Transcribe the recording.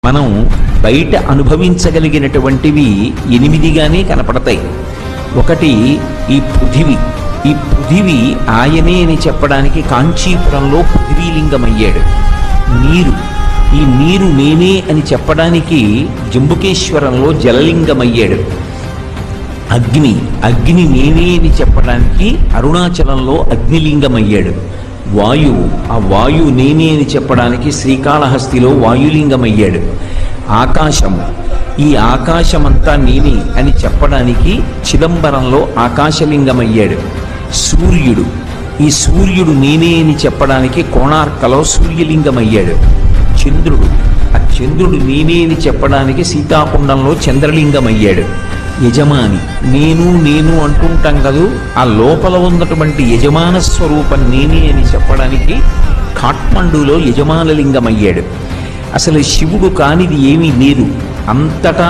మనం బయట అనుభవించగలిగినటువంటివి 8గానే కనపడతాయి. ఒకటి ఈ పృథివి. ఈ పృథివి ఆయనే అని చెప్పడానికి కాంచీపురంలో పృథివీలింగమయ్యాడు. నీరు, ఈ నీరు నేనే అని చెప్పడానికి జంబుకేశ్వరంలో జలలింగమయ్యాడు. అగ్ని, అగ్ని నేనే అని చెప్పడానికి అరుణాచలంలో అగ్నిలింగమయ్యాడు. వాయువు, ఆ వాయువు నేనే అని చెప్పడానికి శ్రీకాళహస్తిలో వాయులింగమయ్యాడు. ఆకాశము, ఈ ఆకాశమంతా నేనే అని చెప్పడానికి చిదంబరంలో ఆకాశలింగమయ్యాడు. సూర్యుడు, ఈ సూర్యుడు నేనే అని చెప్పడానికి కోణార్కలో సూర్యలింగమయ్యాడు. చంద్రుడు, ఆ చంద్రుడు నేనే అని చెప్పడానికి సీతాకుండంలో చంద్రలింగమయ్యాడు. యజమాని, నేను నేను అంటుంటాం కదూ, ఆ లోపల ఉన్నటువంటి యజమాన స్వరూపం నేనే అని చెప్పడానికి కాఠ్మండూలో యజమానలింగమయ్యాడు. అసలు శివుడు కానిది ఏమీ లేదు, అంతటా